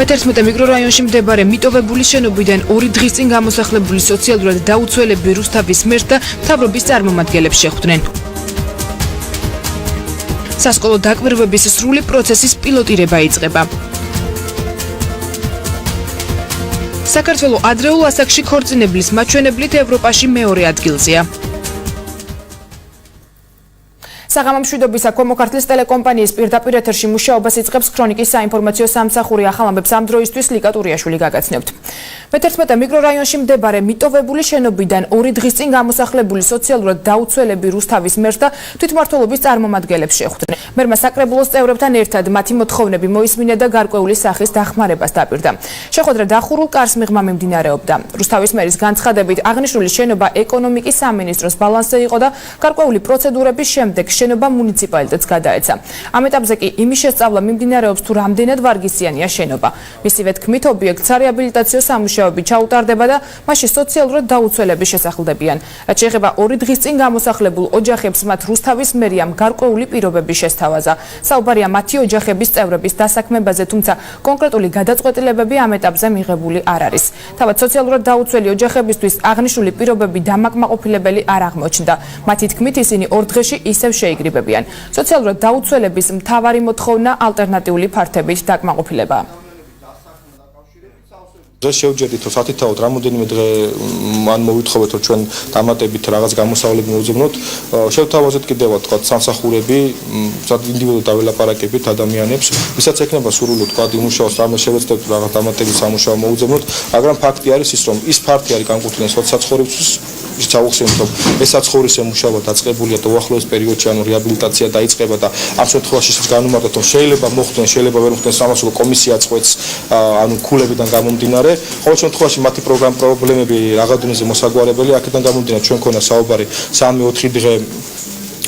მე-11 მიკრორაიონში მდებარე მიტოვებული შენობიდან 2 დღის წინ გამოსახლებული სოციალურად დაუცველები რუსთავის მერს და მთავრობის წარმომადგენლებს შეხვდნენ. სასკოლო დაკვირვების სრული პროცესის პილოტირება იწყება. საქართველო ადრეულ ასაკში ქორწინებლის მაჩვენებლით ევროპაში მეორე ადგილზეა. საღამო მშვიდობისა კომოქართლის ტელეკომპანიის პირდაპირ ეთერში მუშაობას იწყებს ქრონიკის საინფორმაციო სამსახური ახალ ამბებს ამ დროისთვის ლიკა ტურიაშვილი გაგაცნობთ. მე-11 მიკრორაიონში მდებარე მიტოვებული შენობიდან 2 დღის წინ გამოსახლებული სოციალურად დაუცველები რუსთავის მერს და თვითმმართველობის წარმომადგენლებს შეხვდნენ. მერმა საკრებულოს წევრებთან ერთად მათი მოთხოვნები მოისმინა და გარკვეული სახის დახმარებას დაპირდა. შეხვედრა დახურულ კარს მიღმა მიმდინარეობდა. რუსთავის მერის განცხადებით აღნიშნული შენობა ეკონომიკის სამინისტროს ბალანსზე იყო და გარკვეული პროცედურების შემდეგ შენობა მუნიციპალიტეტს გადაეცა. ამ ეტაპზე კი იმის შესწავლა მიმდინარეობს თუ რამდენად ვარგისიანია შენობა. მისივე თქმით, ობიექტს რეაბილიტაციო სამუშაოები ჩაუტარდება და მასში სოციალურად დაუცველები შესახლდებიან. რაც შეეხება 2 დღის წინ გამოსახლებულ ოჯახებს, მათ რუსთავის მერიამ გარკვეული პირობები შესთავაზა. საუბარია მათი ოჯახების წევრების დასაქმებაზე, თუმცა კონკრეტული გადაწყვეტილებები ამ ეტაპზე მიღებული არ არის. თავად სოციალურად დაუცველი ოჯახებისთვის აღნიშნული პირობები დამაკმაყოფილებელი არ აღმოჩნდა. მათი თქმით, ისინი 2 დღეში ისევ შეიგრიბებიან. სოციალურად დაუცველების მთავარი მოთხოვნა ალტერნატიული ფართებით დაკმაყოფილება. შევჯერდით, რომ სათითაოდ რამოდენიმე დღე მან მოვითხოვეთ, რომ ჩვენ დამატებით რაღაც გამოსავლები მოვუძებნოთ. შევთავაზეთ კიდევ თქვა სამსახურები, ინდივიდუალურად დაველაპარაკებით ადამიანებს, ვისაც ექნება სურვილი თქვა იმუშაოს, რამე შევეცდებით რაღაც დამატებით სამუშაო მოვუძებნოთ, მაგრამ ფაქტი არის ის, რომ ის ფართი არის განკუთვნილი სოციალურისთვის, ის ჩაუხსენით, რომ ეს საცხოვრისე მუშაობა დაწყებულია და უახლოეს პერიოდში ანუ რეაბილიტაცია დაიწყება და ამ შემთხვევაში განუმარტოთ, რომ შეიძლება მოხდნენ, შეიძლება ვერ მოხდნენ, სამასულო კომისია წყვეტს ანუ ქულებიდან გამომდინარე. ყოველ შემთხვევაში მათი პრობლემები რაღაცნაირად მოსაგვარებელი, აქედან გამომდინარე ჩვენ ქონა საუბარი 3-4 დღე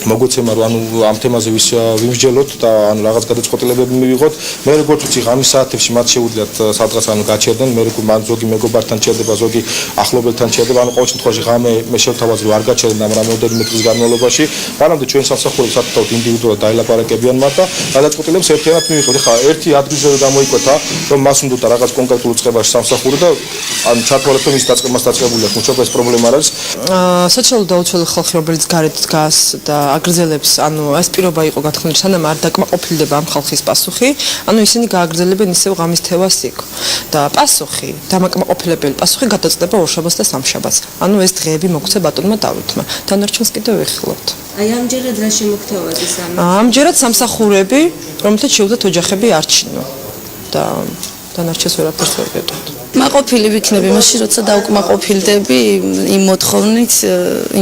მოგოცემა რომ ანუ ამ თემაზე ვიმსჯელოთ და ანუ რაღაც გადაწყვეტილებები მივიღოთ. მე როგორც ვიცი, ღამის საათებში მათ შეუძლიათ სადღაც ანუ გაჩერდნენ, მე მან ზოგი მეგობართან ჩერდება, ზოგი ახლობელთან ჩერდება, ანუ ყოველ შემთხვევაში ღამე მე შევთავაზე რომ არ გაჩერდნენ ამ რამოდენიმე დღის განმავლობაში. მანამდე ჩვენ სამსახურები საკუთარ ინდივიდუალურად დაელაპარაკებიან მათ და გადაწყვეტილებებს ერთიანად მივიღოთ. ეხლა ერთი ადგილზე გამოიკვეთა, რომ მას უნდა რაღაც კონკრეტულ წყებაში სამსახური და ანუ ჩათვალეთ რომ ის დაწყებას დაწყებულია, მუშაობა ეს პრობლემა არის. სოციალურად დაუცველი ხალხი რომელიც გარეთ დგას და აგრძელებს, ანუ ეს პირობა იყო გათხოვილი, სანამ არ დაკმაყოფილდება ამ ხალხის პასუხი, ანუ ისინი გააგრძელებენ ისევ ღამის თევას იქ. და პასუხი, დამაკმაყოფილებელი პასუხი გადაწყდება ორშაბათს და სამშაბათს. ანუ ეს დღეები მოგცე ბატონმა დავითმა. დანარჩენს კიდევ ვიხილავთ. აი ამჯერად რა შემოგთავაზეს ამ? ამჯერად სამსახურები, რომელთაც შეუძლიათ ოჯახები არჩინო და დანარჩენს ვერაფერს ვერ ვეტყოდ. მაყოფილი ვიქნები მაშინ, როცა დაუკმაყოფილდები იმ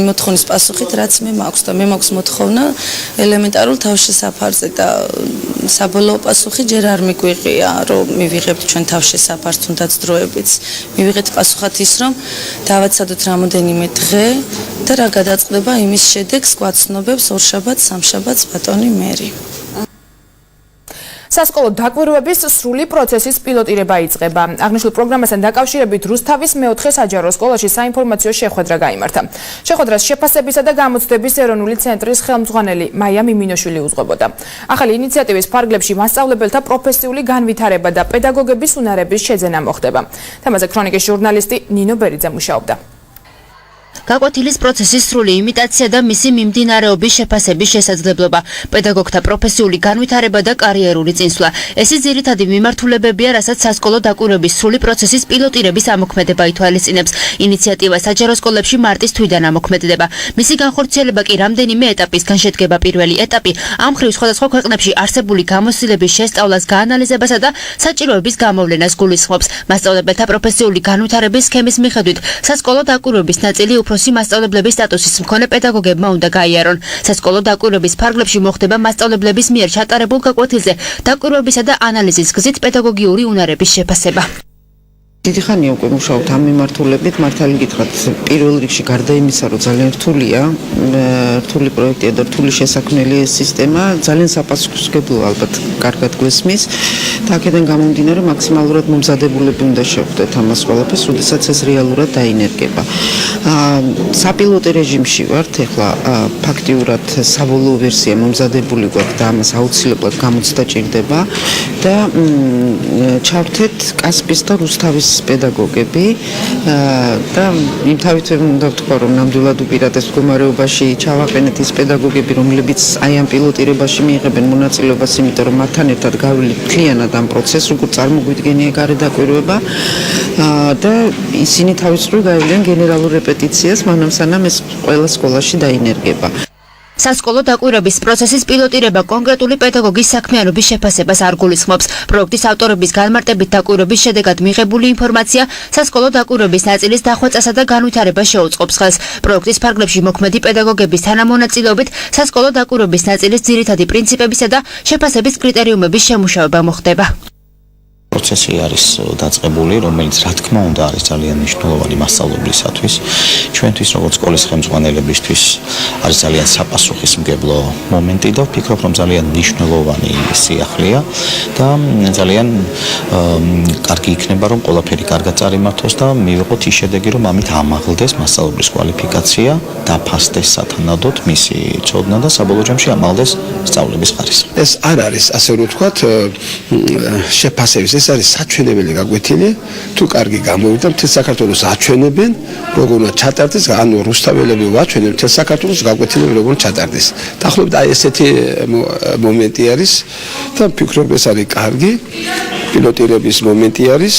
მოთხოვნის პასუხით, რაც მე მაქვს და მე მაქვს მოთხოვნა ელემენტარულ თავშესაფარზე და საბოლოო პასუხი ჯერ არ მიგვიღია, რომ მივიღებთ ჩვენ თავშესაფარს, თუნდაც დროებიც. მივიღეთ პასუხად ის, რომ დავაცადოთ რამოდენიმე დღე და რა გადაწყდება იმის შედეგს გვაცნობებს ორშაბათს, სამშაბათს ბატონი მერი. სასკოლო დაკვირვების სრული პროცესის პილოტირება იწყება. აღნიშნულ პროგრამასთან დაკავშირებით რუსთავის მე-4 საჯარო სკოლაში საინფორმაციო შეხვედრა გაიმართა. შეხვედრას შეფასებისა და გამოცდების ეროვნული ცენტრის ხელმძღვანელი მაია მიმინოშვილი უძღვებოდა. ახალი ინიციატივის ფარგლებში მასწავლებელთა პროფესიული განვითარება და პედაგოგების უნარების შეძენა მოხდება. თემაზე ქრონიკის ჟურნალისტი ნინო ბერიძე მუშაობდა. გაკვეთილის პროცესის სრული იმიტაცია და მისი მიმდინარეობის შეფასების შესაძლებლობა, პედაგოგთა პროფესიული განვითარება და კარიერული წინსვლა. ეს ძირითადი მიმართულებებია, რასაც სასკოლო დაკვირვების სრული პროცესის პილოტირების ამოქმედება ითვალისწინებს. ინიციატივა საჯარო სკოლებში მარტის თვიდან ამოქმედდება. მისი განხორციელება კი რამდენიმე ეტაპისგან შედგება. პირველი ეტაპი ამ მხრივ სხვადასხვა ქვეყნებში არსებული გამოცდილების შესწავლას, გაანალიზებასა და საჭიროების გამოვლენას გულისხმობს. მასწავლებელთა პროფესიული განვითარების სქემის მიხედვით სასკოლო დაკვირვების ნაწილი უფროსი მასწავლებლების სტატუსის მქონე პედაგოგებმა უნდა გაიარონ. სასკოლო დაკვირვების ფარგლებში მოხდება მასწავლებლების მიერ ჩატარებულ გაკვეთილზე დაკვირვებისა და ანალიზის გზით პედაგოგიური უნარების შეფასება. დიდი ხანია უკვე მუშაობთ ამ მიმართულებით, მართალი გითხრათ, პირველ რიგში გარდა იმისა, რომ ძალიან რთული პროექტია და რთული შესაქმნელი სისტემა, ძალიან საპასუხისმგებლო ალბათ კარგად გვესმის. და აქედან გამომდინარე მაქსიმალურად მომზადებულები უნდა შევხვდეთ ამას ყველაფერს, როდესაც ეს რეალურად დაინერგება. საპილოტო რეჟიმში ვართ, ეხლა ფაქტიურად საბოლოო ვერსია მომზადებული გვაქვს და ამას აუცილებლად გამოცდა ჭირდება და ჩავთეთ კასპის და რუსთავის პედაგოგები და იმ თავით უნდა ვთქვა, რომ ნამდვილად უპირატეს მდგომარეობაში ჩავაყენეთ ის პედაგოგები, რომლებიც აი ამ პილოტირებაში მიიღებენ მონაწილეობას, იმიტომ რომ მათთან ერთად გავივლით მთლიანად ამ პროცესს, როგორ წარმოგვიდგენია გარედაკვირვება და ისინი თავისუფლად გაივლიან გენერალურ რეპეტიციას, მანამ სანამ ეს ყველა სკოლაში დაინერგება. სასკოლო დაკვირვების პროცესის პილოტირება კონკრეტული პედაგოგის საქმიანობის შეფასებას არ გულისხმობს. პროექტის ავტორების განმარტებით დაკვირვების შედეგად მიღებული ინფორმაცია სასკოლო დაკვირვების ნაწილის დახვეწასა და განვითარებას შეუწყობს ხელს. პროექტის ფარგლებში მოქმედი პედაგოგების თანამონაწილეობით სასკოლო დაკვირვების ნაწილის ძირითადი პრინციპებისა და შეფასების კრიტერიუმების შემუშავება მოხდება. პროცესი არის დაწყებული, რომელიც რა თქმა უნდა არის ძალიან მნიშვნელოვანი მასწავლებლისათვის. ჩვენთვის როგორც სკოლის ხელმძღვანელებისთვის არის ძალიან საპასუხისმგებლო მომენტი და ვფიქრობ, რომ ძალიან მნიშვნელოვანი სიახლეა და ძალიან კარგი იქნება, რომ ყველაფერი კარგად წარიმართოს და მივიღოთ ის შედეგი, რომ ამით ამაღლდეს მასწავლებლის კვალიფიკაცია, დაფასდეს სათანადოდ მისი ცოდნა და საბოლოო ჯამში ამაღლდეს სწავლების ხარისხი. ეს არ არის, ასე რომ ვთქვათ, შეფასების, ეს არის საჩვენებელი გაკვეთილი, თუ კარგი გამოვიდა, მთელ საქართველოს აჩვენებენ, როგორ უნდა ჩატარდეს, ანუ რუსთაველები ვაჩვენებენ, მთელ საქართველოს გაკვეთილები როგორ ჩატარდეს. დაახლოებით აი ესეთი მომენტი არის და ვფიქრობ, ეს არის კარგი პილოტირების მომენტი არის.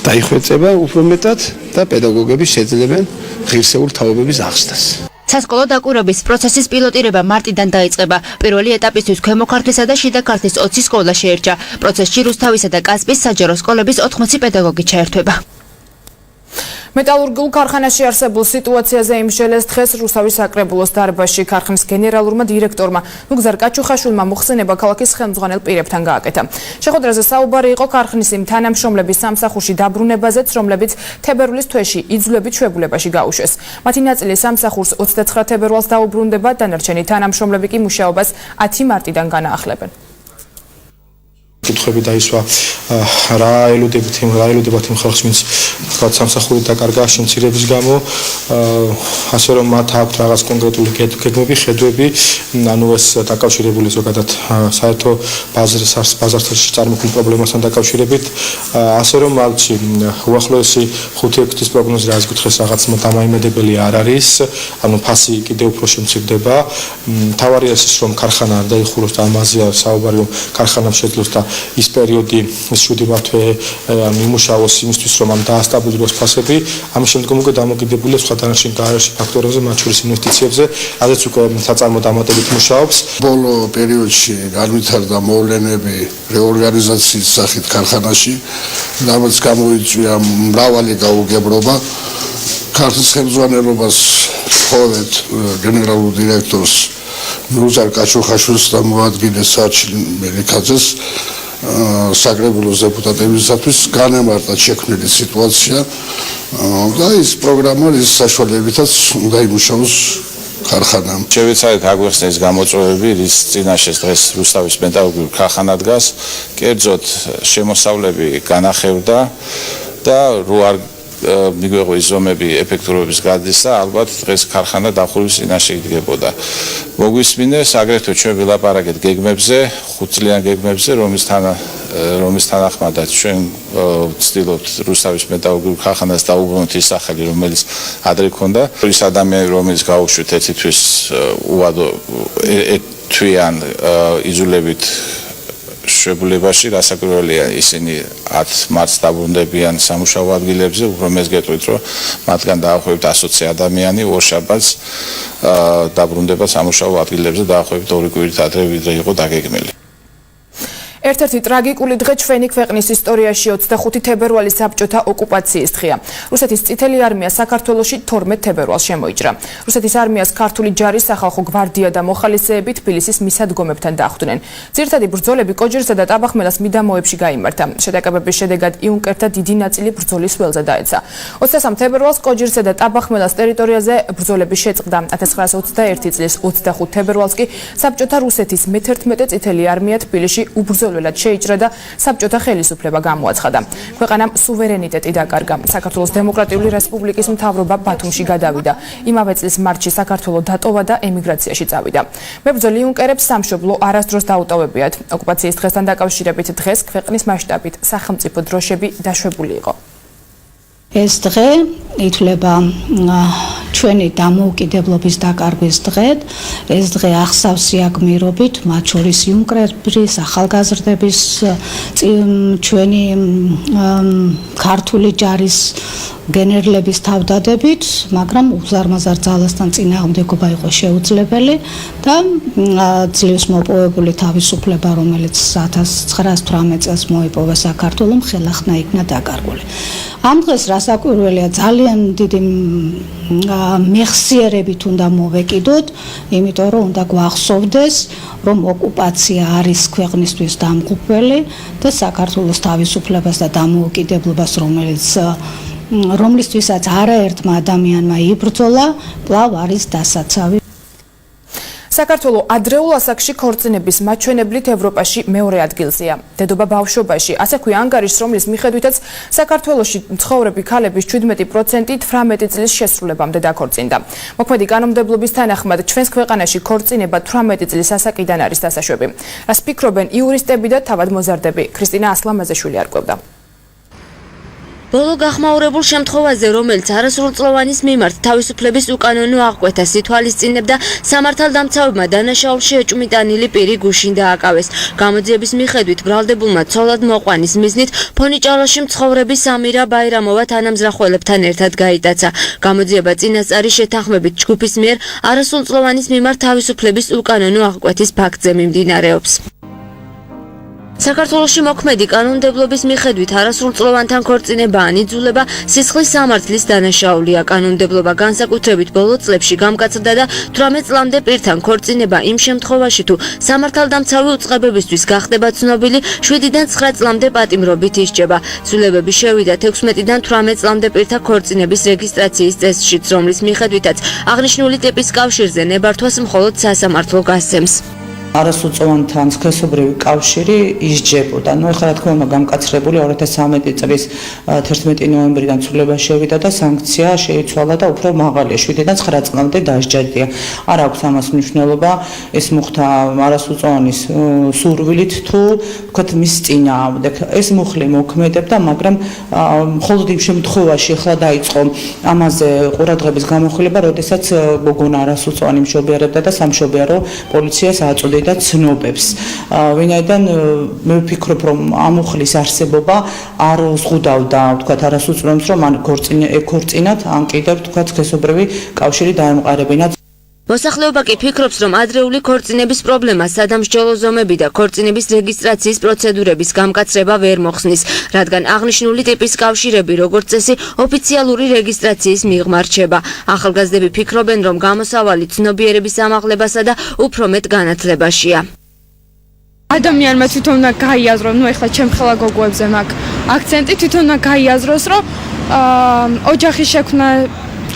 დაიხვეწება უფრო მეტად და პედაგოგები შეძლებენ ღირსეულ თაობების აღზრდას. სასკოლო დაკვირვების პროცესის პილოტირება მარტიდან დაიწყება. პირველი ეტაპისთვის ქვემო ქართლისა და შიდა ქართლის 20 სკოლა შეერჩა. პროცესში რუსთავისა და კასპის საჯარო სკოლების 80 პედაგოგი ჩაერთვება. მეტალურგიულ ქარხანაში არსებულ სიტუაციაზე იმსჯელეს დღეს რუსთავის საკრებულოს დარბაზში ქარხნის გენერალურმა დირექტორმა ნუგზარ კაჩუხაშვილმა მოხსენება ქალაქის ხელმძღვანელ პირებთან გააკეთა. შეხვედრაზე საუბარი იყო ქარხნის იმ თანამშრომლების სამსახურში დაბრუნებაზეც, რომლებიც თებერვლის თვეში იძულებით შვებულებაში გაუშვეს. მათი ნაწილი სამსახურს 29 თებერვალს დაუბრუნდება, დანარჩენი თანამშრომლები კი მუშაობას 10 მარტიდან განაახლებენ. კითხვები დაისვა რა ელოდებათ იმ ხალხს, ვინც თქვა სამსახური დაკარგა შემცირების გამო, ასე რომ მათ აქვთ რაღაც კონკრეტული გეგმები, ხედვები, ანუ ეს დაკავშირებული ზოგადად საერთო ბაზართან წარმოქმნილ პრობლემასთან დაკავშირებით, ასე რომ მაგში უახლოესი 5-6 პროგნოზი რაც გითხეს რაღაც დამაიმედებელი არ არის, ანუ ფასი კიდევ უფრო შემცირდება. მთავარია ის, რომ ქარხანა არ დაიხუროს და ამაზეა საუბარი, რომ ქარხანამ შეძლოს და ის პერიოდი 7 მარტვე მიმუშაოს იმისთვის, რომ ამ დაასტაბილუროს ფასები, ამის შემდგომ უკვე დამოკიდებულია სხვა დანარჩენ გარშემო ფაქტორებზე, მათ შორის ინვესტიციებზე, რადგან უკვე საწარმო დამატებით მუშაობს. ბოლო პერიოდში განვითარდა მოვლენები რეორგანიზაციის სახით ქარხანაში, რამაც გამოიწვია მრავალი გაუგებრობა. ქართლის ხელმძღვანელობას ვთხოვეთ გენერალურ დირექტორს ნუგზარ კაჩუხაშვილს და მოადგილეს საჩილ მელიქაძეს საკრებულოს დეპუტატებისათვის განემარტა შექმნილი სიტუაცია და ის პროგრამა ის საშუალებითაც უნდა იმუშაოს ქარხანამ. შევეცადეთ აგვეხსნეს გამოწვევები, რის წინაშეც დღეს რუსთავის მეტალურგიულ ქარხანა დგას, კერძოდ შემოსავლები განახევდა და რო არ მიგვეღო ის ზომები ეფექტურობის გადისა, ალბათ დღეს ქარხანა დახურვის წინაშე იდგებოდა. მოგვისმინეს აგრეთვე ჩვენ ვილაპარაკეთ გეგმებზე, 5 წლიან გეგმებზე, რომლის თანახმადაც ჩვენ ვცდილობთ რუსთავის მეტალურგიულ ქარხანას დაუბრუნოთ ის სახელი, რომელიც ადრე ჰქონდა. ის ადამიანი, რომელიც გაუშვით ერთი თვის უვადო თვიან იძულებით შვებულებაში, რასაკვირველია ისინი 10 მარტს დაბრუნდებიან სამუშაო ადგილებზე, უფრო მეც გეტყვით, რომ მათგან დაახლოებით 120 ადამიანი ორშაბათს დაბრუნდება სამუშაო ადგილებზე, დაახლოებით 2 კვირით ადრე ვიდრე იყო დაგეგმილი. ერთ-ერთი ტრაგიკული დღე ჩვენი ქვეყნის ისტორიაში 25 თებერვალი საბჭოთა ოკუპაციის დღეა. რუსეთის წითელი არმია საქართველოში 12 თებერვალს შემოიჭრა. რუსეთის არმიას ქართული ჯარის სახალხო გვარდია და მოხალისეები თბილისის მისადგომებთან დახვდნენ. ძირითადი ბრძოლები კოჯირსა და ტაბახმელას მიდამოებში გაიმართა. შეტაკებების შედეგად იუნკერთა დიდი ნაწილი ბრძოლის ველზე დაეცა. 23 თებერვალს კოჯირსა და ტაბახმელას ტერიტორიაზე ბრძოლები შეწყდა. 1921 წლის 25 თებერვალს კი საბჭოთა რუსეთის მე-11 წითელი არმია თბილისში უბრძოლველად შეიჭრა და საბჭოთა ხელისუფლება გამოაცხადა. ქვეყანამ სუვერენიტეტი დაკარგა. საქართველოს დემოკრატიული რესპუბლიკის მთავრობა ბათუმში გადავიდა. იმავე წლის მარტში საქართველო დატოვა და ემიგრაციაში წავიდა. მებრძოლ იუნკერებს სამშობლო არასდროს დაუტოვებიათ. ოკუპაციის დღესთან დაკავშირებით დღეს ქვეყნის მასშტაბით სახელმწიფო დროშები დაშვებული იყო. ეს დღე ითვლება ჩვენი დამოუკიდებლობის დაკარგვის დღედ. ეს დღე ახსავს სიაგმირობით, მათ შორის იუნკერის ახალგაზრდების ჩვენი ქართული ჯარის გენერლების თავდადებით, მაგრამ უზარმაზარ ძალასთან წინააღმდეგობა იყო შეუძლებელი და ძლივს მოპოვებული თავისუფლება, რომელიც 1918 წელს მოიპოვა საქართველომ, ხელახლა იქნა დაკარგული. ამ დღეს რასაკვირველია, ძალიან დიდი მეხსიერებით უნდა მოვეკიდოთ, იმიტომ რომ უნდა გვახსოვდეს, რომ ოკუპაცია არის ქვეყნისთვის დამღუპველი და საქართველოს თავისუფლებას და დამოუკიდებლობას, რომლისთვისაც არაერთმა ადამიანმა იბრძოლა, კვლავ არის დასაცავი. საქართველო ადრეულ ასაკში ქორწინების მაჩვენებლით ევროპაში მეორე ადგილზეა. დედობა ბავშვობაში, ასე ქვია ანგარიშს, რომლის მიხედვითაც საქართველოში მცხოვრები ქალების 17% 18 წლის შესრულებამდე დაქორწინდა. მოქმედი კანონმდებლობის თანახმად ჩვენს ქვეყანაში ქორწინება 18 წლის ასაკიდან არის დასაშვები. რას ფიქრობენ იურისტები და თავად მოზარდები? ქრისტინა ასლამაზეშვილი არკვევდა. ბოლო გახმაურებულ შემთხვევაზე, რომელიც არასრულწლოვანის მიმართ თავისუფლების უკანონო აღკვეთას ითვალისწინებდა, სამართალდამცავებმა დანაშაულში ეჭვმიტანილი პირი გუშინ დააკავეს. გამოძიების მიხედვით ბრალდებულმა ცოლად მოყვანის მიზნით ფონიჭალოში მცხოვრები სამირა ბაირამოვა თანამზრახველებთან ერთად გაიტაცა. გამოძიება წინასწარი შეთანხმებით ჯგუფის მიერ არასრულწლოვანის მიმართ თავისუფლების უკანონო აღკვეთის ფაქტზე მიმდინარეობს. საქართველოში მოქმედი კანონმდებლობის მიხედვით არასრულწლოვანთან ქორწინება ან იძულება სისხლის სამართლის დანაშაულია. კანონმდებლობა განსაკუთრებით ბოლო წლებში გამკაცრდა და 18 წლამდე პირთან ქორწინება იმ შემთხვევაში თუ სამართალდამცავი უწყებებისთვის გახდება ცნობილი, 7-დან 9 წლამდე პატიმრობით ისჯება. ცვლილებები შევიდა 16-დან 18 წლამდე პირთა ქორწინების რეგისტრაციის წესშიც, რომლის მიხედვითაც აღნიშნული ტიპის კავშირზე ნებართვას მხოლოდ სასამართლო გასცემს. არასრულწლოვანთან სქესობრივი კავშირი ისჯებოდა. ეხლა რა თქმა უნდა გამკაცრებული 2013 წლის 11 ნოემბრიდან ცვლილება შევიდა და სანქცია შეიცვალა და უფრო მაღალია, 7-დან 9 წლამდე დასჯადია. არ აქვს ამას მნიშვნელობა, ეს მოხდა არასრულწლოვანის სურვილით თუ ვთქვათ მის წინააღმდეგ. ეს მუხლი მოქმედებდა, მაგრამ მხოლოდ იმ შემთხვევაში ახლა დაიწყო ამაზე ყურადღების გამახვილება, როდესაც გოგონა არასრულწლოვანი მშობიარებდა და სამშობიარო პოლიციას აწოდე და ცნობებს. ვინაიდან მე ვფიქრობ, რომ ამ უხლის არსებობა არ ზღუდავდა, ვთქვათ, არასრულწლოვანს, რომ ან ქორწინათ, ან კიდევ ვთქვათ, სქესობრივი კავშირი დაემყარებინათ. მოსახლეობა კი ფიქრობს, რომ ადრეული ქორწინების პრობლემა სადამსჯელო ზომები და ქორწინების რეგისტრაციის პროცედურების გამკაცრება ვერ მოხსნის, რადგან აღნიშნული ტიპის კავშირები როგორც წესი ოფიციალური რეგისტრაციის მიღმა რჩება. ახალგაზრდები ფიქრობენ, რომ გამოსავალი ცნობიერების ამაღლებასა და უფრო მეტ განათლებაშია. ადამიანმა თვითონ უნდა გაიაზროს, ეხლა ჩემ ხელა გოგოებზე მაქვს აქცენტი, თვითონ უნდა გაიაზროს, რომ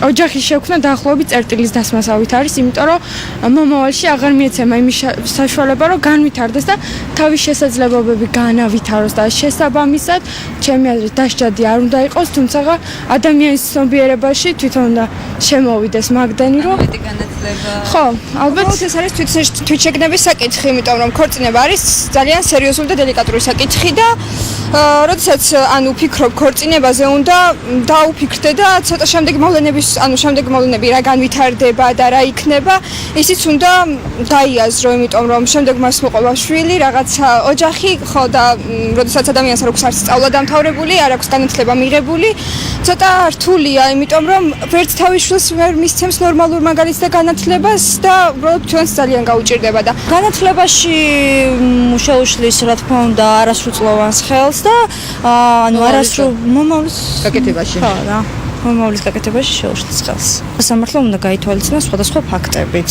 ოჯახის შექმნა დაახლოებით წერტილის დასმასავით არის, იმიტომ რომ მომავალში აღარ მიეცემა იმის საშუალება, რომ განვითარდეს და თავის შესაძლებლობები განავითაროს და შესაბამისად, ჩემი აზრით, დასჯადი არ უნდა იყოს, თუმცა ადამიანის ცნობიერებაში თვითონ უნდა შემოვიდეს მაგდენი, რომ ხო, ალბათ ეს არის თვითშეგნების საკითხი, იმიტომ რომ ქორწინება არის ძალიან სერიოზული და დელიკატური საკითხი და როდესაც ვფიქრობ ქორწინებაზე, უნდა დაუფიქრდე და ცოტა შემდეგი მოვლენები რა განვითარდება და რა იქნება, ისიც უნდა დაიაზრო, იმიტომ რომ შემდეგ მას მოყვა შვილი, რაღაცა ოჯახი, ხო და როდესაც ადამიანს არ აქვს არც სწავლა დამთავრებული, არ აქვს განათლება მიღებული, ცოტა რთულია, იმიტომ რომ ვერც თავის შვილს ვერ მისცემს ნორმალურ მაგალითს და განათლებას და უბრალოდ ჩვენს ძალიან გაუჭირდება და განათლებაში შეუშლის რა თქმა უნდა არასრულწლოვანს ხელს და ანუ მომავლის გაკეთებაში. ხო რა. მომავლის გაკეთებაში შეუშლის ხელს. სამართლო უნდა გაითვალისწინოს სხვადასხვა ფაქტებიც.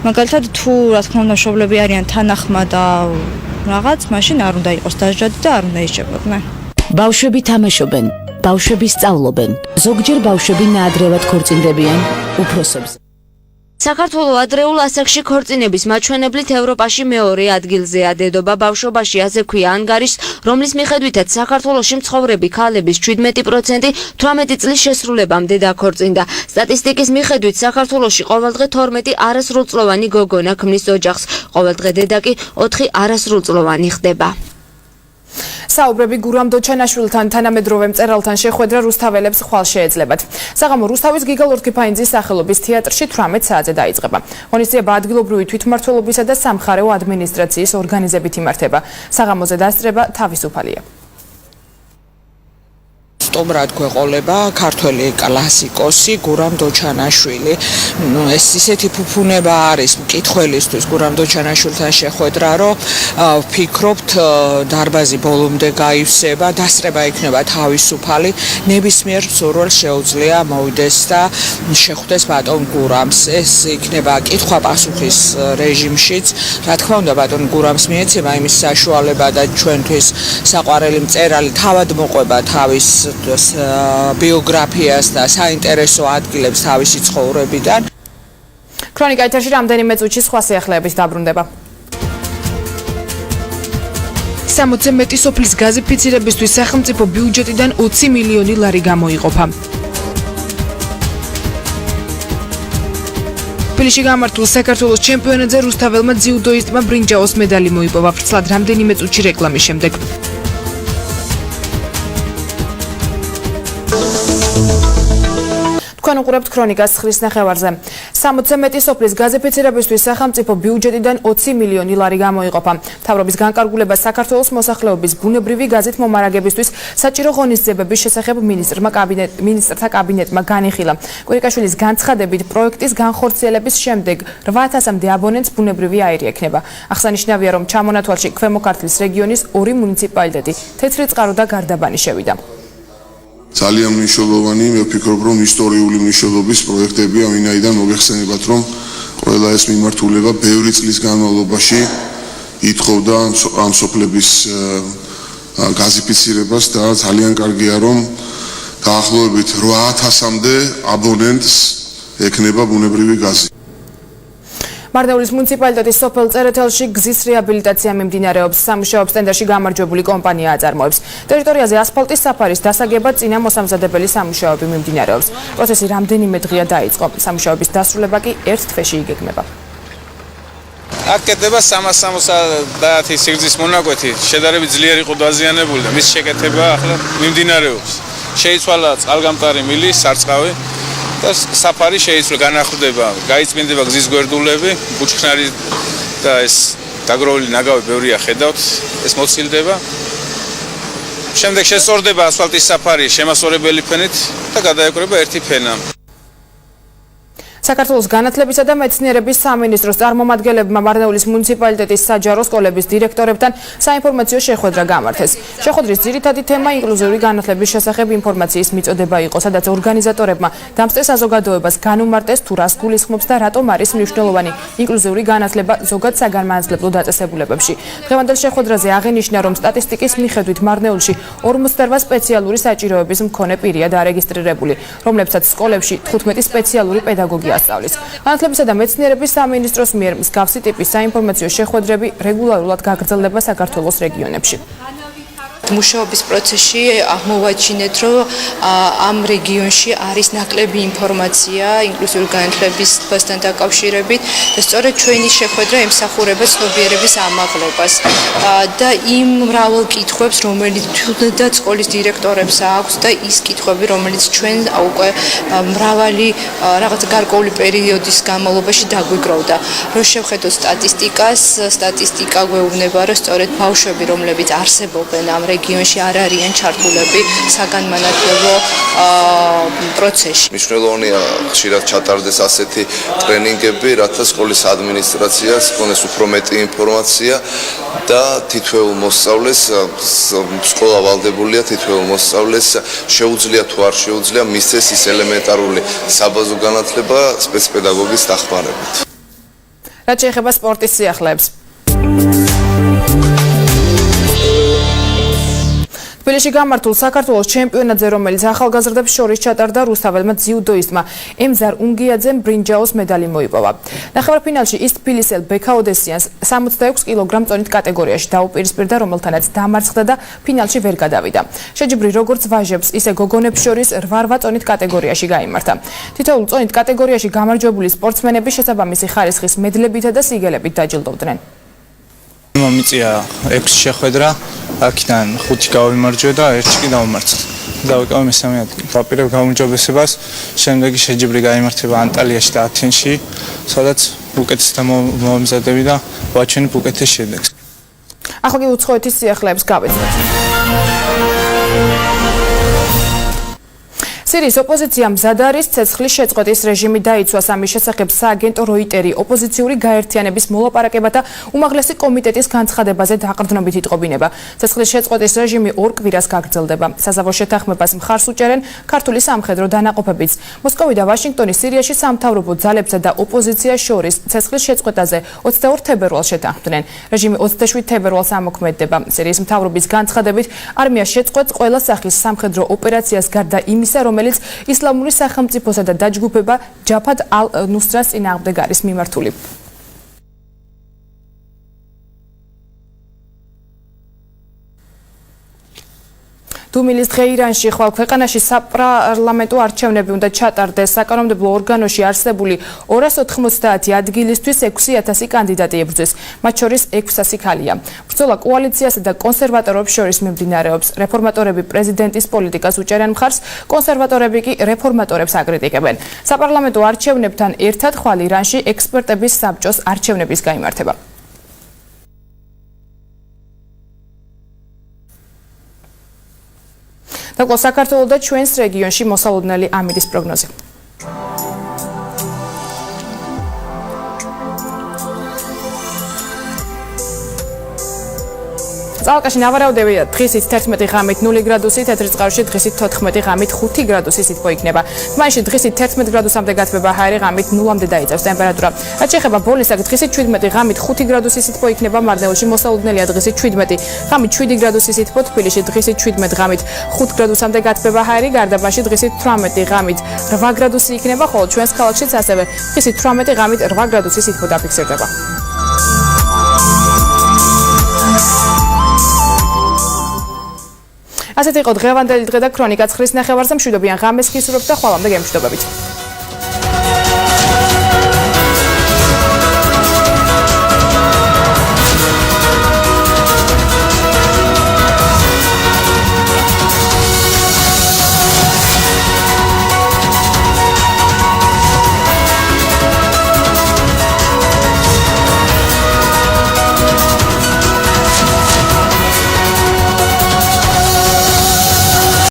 მაგალითად თუ რა თქმა უნდა მშობლები არიან თანახმა და რაღაც, მაშინ არ უნდა იყოს დასჯადი და არ უნდა ისჯებოდნენ. ბავშვები თამაშობენ, ბავშვები სწავლობენ. ზოგჯერ ბავშვები ნაადრევად ქორწინდებიან უფროსებს. საქართველოს ადრეულ ასაკში ქორწინების მაჩვენებლით ევროპაში მეორე ადგილზეა დედობა ბავშვობაში, ასე ქვია ანგარიშს, რომლის მიხედვითაც საქართველოში მცხოვრები ქალების 17% 18 წლის შესრულებამდე დაქორწინდა. სტატისტიკის მიხედვით საქართველოში ყოველდღე 12 არასრულწლოვანი გოგონა ქმნის ოჯახს, ყოველდღე დედა კი 4 არასრულწლოვანი ხდება. საუბრები გურამ დოჩანაშვილთან თანამედროვე მწერალთან შეხვედრა რუსთაველებს ხვალ შეეძლებათ. საღამო რუსთავის გიგალ ორქიფაინძის სახელობის თეატრში 18 საათზე დაიწყება. ღონისძიება ადგილობრივი თვითმმართველობისა და სამხარეო ადმინისტრაციის ორგანიზებით იმართება. საღამოზე დასწრება თავისუფალია. სტუმრად გვეყოლება ქართველი კლასიკოსი გურამ დოჩანაშვილი. ეს ისეთი ფუფუნება არის მკითხველისთვის გურამ დოჩანაშვილთან შეხვედრა, რომ ვფიქრობთ დარბაზი ბოლომდე გაივსება, დასწრება იქნება თავისუფალი, ნებისმიერ მსურველს შეუძლია მოვიდეს და შეხვდეს ბატონ გურამს. ეს იქნება კითხვა-პასუხის რეჟიმშიც. რა თქმა უნდა, ბატონ გურამს მიეცემა იმის საშუალება და ჩვენთვის საყვარელი მწერალი თავად მოყვება თავის ბიოგრაფიას და საინტერესო ადგილებს თავისი ცხოვრებიდან. ქრონიკა ეთერში რამდენიმე წუთში სხვა სიახლეების დაბრუნდება. 60-ზე მეტი სოფლის გაზიფიცირებისთვის სახელმწიფო ბიუჯეტიდან 20 მილიონი ლარი გამოიყოფა. თბილისში გამართულ საქართველოს ჩემპიონატზე რუსთაველმა ძიუდოისტმა ბრინჯაოს მედალი მოიპოვა. ვრცლად რამდენიმე წუთში რეკლამის შემდეგ. თქვენ უყურებთ ქრონიკას ცხრის ნახევარზე. 60-ზე მეტი სოფლის გაზიფიცირებისთვის სახელმწიფო ბიუჯეტიდან 20 მილიონი ლარი გამოიყოფა. მთავრობის განკარგულებას საქართველოს მოსახლეობის ბუნებრივი გაზით მომარაგებისთვის საჭირო ღონისძიებების შესახებ მინისტრთა კაბინეტმა განიხილა. კვირიკაშვილის განცხადებით პროექტის განხორციელების შემდეგ 8000-მდე აბონენტს ბუნებრივი აირი ექნება. აღსანიშნავია, რომ ჩამონათვალში ქვემო ქართლის რეგიონის 2 მუნიციპალიტეტი თეთრიწყარო და გარდაბანი შევიდა. ძალიან მნიშვნელოვანი, მე ვფიქრობ, რომ ისტორიული მნიშვნელობის პროექტებია, ვინაიდან მოგეხსენებათ, რომ ყველა ეს მიმართულება ბევრი წლის განმავლობაში ითხოვდა ამ სოფლების გაზიფიცირებას და ძალიან კარგია, რომ დაახლოებით 8000-მდე აბონენტს ექნება ბუნებრივი გაზი. მარნეულის მუნიციპალიტეტის სოფელ წერეთელში გზის რეაბილიტაცია მიმდინარეობს. სამუშაოებს ტენდერში გამარჯვებული კომპანია აწარმოებს. ტერიტორიაზე ასფალტის საფარის დასაგებად წინა მოსამზადებელი სამუშაოები მიმდინარეობს. პროცესი რამდენიმე დღეა დაიწყო. სამუშაოების დასრულება კი ერთ თვეში იგეგმება. აქ კეთდება 370 სიგრძის მონაკვეთი, შედარებით ძლიერი იყო დაზიანებული და მის შეკეთება ახლა მიმდინარეობს. შეიცვალა წყალგამტარი მილი, სარწყავი და საფარი შეიცვალა, განახლდება, გაიწმინდება გზის გვერდულები, ბუჩქნარი და ეს დაგროვილი ნაგავი ბევრია ხედავთ, ეს მოცილდება. შემდეგ შესწორდება ასფალტის საფარი შემასწორებელი ფენით და გადაეკრება ერთი ფენა. საქართველოს განათლებისა და მეცნიერების სამინისტროს წარმომადგენლებმა მარნეულის მუნიციპალიტეტის საჯარო სკოლების დირექტორებთან საინფორმაციო შეხვედრა გამართეს. შეხვედრის ძირითადი თემა ინკლუზიური განათლების შესახებ ინფორმაციის მიწოდება იყო, სადაც ორგანიზატორებმა დამსწრე საზოგადოებას განუმარტეს თუ რას გულისხმობს და რატომ არის მნიშვნელოვანი ინკლუზიური განათლება ზოგად საგანმანათლებლო დაწესებულებებში. დღევანდელ შეხვედრაზე აღინიშნა, რომ სტატისტიკის მიხედვით მარნეულში 48 სპეციალური საჭიროების მქონე პირია დარეგისტრირებული, რომლებსაც სკოლებში 15 სპეციალური პედაგოგი ასწავლის. განათლებისა და მეცნიერების სამინისტროს მიერ მსგავსი ტიპის საინფორმაციო შეხვედრები რეგულარულად გაგრძელდება საქართველოს რეგიონებში. მუშაობის პროცესში აღმოვაჩინეთ, რომ ამ რეგიონში არის ნაკლები ინფორმაცია ინკლუზიური განათლებასთან დაკავშირებით და სწორედ ჩვენი შეხვედრა ემსახურება ცნობიერების ამაღლებას და იმ მრავალ კითხვებს, რომელიც თუნდაც სკოლის დირექტორებს აქვს და ის კითხვები, რომელიც ჩვენ უკვე მრავალი რაღაც გარკვეული პერიოდის განმავლობაში დაგვიგროვდა. რო შევხედოთ სტატისტიკას, სტატისტიკა გვეუბნება, რომ სწორედ ბავშვები, რომლებიც არსებობენ ამ რეგიონში არ არიან ჩართულები საგანმანათლებლო პროცესში. მნიშვნელოვანია ხშირად ჩატარდეს ასეთი ტრენინგები, რათა სკოლის ადმინისტრაციას ჰქონდეს უფრო მეტი ინფორმაცია და თითოეულ მოსწავლეს სკოლა ვალდებულია თითოეულ მოსწავლეს შეუძლია თუ არ შეუძლია მისცეს ის ელემენტარული საბაზო განათლება სპეცპედაგოგის დახმარებით. რაც შეეხება სპორტის სიახლეებს. თბილისში გამართულ საქართველოს ჩემპიონატზე, რომელიც ახალგაზრდებს შორის ჩატარდა, რუსთაველმა ძიუდოისტმა ემზარ უნგიაძემ ბრინჯაოს медаლი მოიპოვა. ნახევარფინალში ის თბილისელ ბექა ოდესიანს 66 კილოგრამ წონით კატეგორიაში დაუპირისპირდა, რომელთანაც დამარცხდა და ფინალში ვერ გადავიდა. შეჯიბრი როგორც ვაჟებს, ისე გოგონებს შორის 8 წონით კატეგორიაში გაიმართა. თითოეულ წონით კატეგორიაში გამარჯვებული სპორტსმენები შესაბამისი ხარისხის მედლებითა და სიგელებით დაჯილდოვდნენ. მომიწია 6 შეხვედრა, აქედან 5 გავიმარჯვე და 1 კი დავმარცხე. დავიკავე მესამე ადგილი. ვაპირებ გაუმჯობესებას, შემდეგი შეჯიბრი გაიმართება ანტალიაში და ათენში, სადაც უკეთესად მომზადები და ვაჩვენებ უკეთეს შედეგს. ახლა კი უცხოეთის სიახლეებს გავეცდოთ. სირიის ოპოზიცია მზად არის ცეცხლის შეწყვეტის რეჟიმი დაიცვას. ამის შესახებ სააგენტო როიტერი ოპოზიციური გაერთიანების მოლაპარაკებათა უმაღლესი კომიტეტის განცხადებაზე დაყრდნობით იტყობინება. ცეცხლის შეწყვეტის რეჟიმი 2 კვირას გაგრძელდება. საზავო შეთანხმებას მხარს უჭერენ ქართული სამხედრო დანაყოფებიც. მოსკოვი და ვაშინგტონი სირიაში სამთავრობო ძალებსა და ოპოზიციას შორის ცეცხლის შეწყვეტაზე 22 თებერვალს შეთანხმდნენ. რეჟიმი 27 თებერვალს ამოქმედდება. სირიის მთავრობის განცხადებით არმია შეწყვეტს ყველა სახის სამხედრო ოპერაციას გარდა იმისა, რომელიც ისლამური სახელმწიფოსა და დაჯგუფება ჯაფად ალ-ნუსრას წინააღმდეგ არის მიმართული. დუმილის დღე ირანში ხვალ ქვეყანაში საპარლამენტო არჩევნები უნდა ჩატარდეს. საკანონმდებლო ორგანოში არსებული 290 ადგილისთვის 6000 კანდიდატი ებრძვის, მათ შორის 600 ქალია. ბრძოლა კოალიციასა და კონსერვატორებს შორის მიმდინარეობს. რეფორმატორები პრეზიდენტის პოლიტიკას უჭერენ მხარს, კონსერვატორები კი რეფორმატორებს აკრიტიკებენ. საპარლამენტო არჩევნებთან ერთად ხვალ ირანში ექსპერტების საბჭოს არჩევნების გაიმართება. და საქართველოს და ჩვენს რეგიონში მოსალოდნელი ამირის პროგნოზი. წალკაში ნავარაუდებია დღისით 11 ღამით 0 გრადუსი, თეთრიწყაროში დღისით 14 ღამით 5 გრადუსი სითბო იქნება. თბილისში დღისით 11 გრადუსამდე გათბება ჰაერი, ღამით 0-მდე დაიწევს ტემპერატურა. რაც შეეხება ბოლნისაკ დღისით 17 ღამით 5 გრადუსი სითბო იქნება, მარნეულში მოსალოდნელია დღისით 17 ღამით 7 გრადუსი სითბო, თბილისში დღისით 17 ღამით 5 გრადუსამდე გათბება ჰაერი, გარდაბაში დღისით 18 ღამით 8 გრადუსი იქნება, ხოლო ჩვენს ქალაქშიც ასევე დღისით 18 ღამით 8 გრადუსი სითბო დაფიქსირდება. ასეთი იყო დღევანდელი დღე და ქრონიკა 9 ნახევარზე მშვიდობიან ღამეს გისურვებთ და ხვალამდე გემშვიდობებით.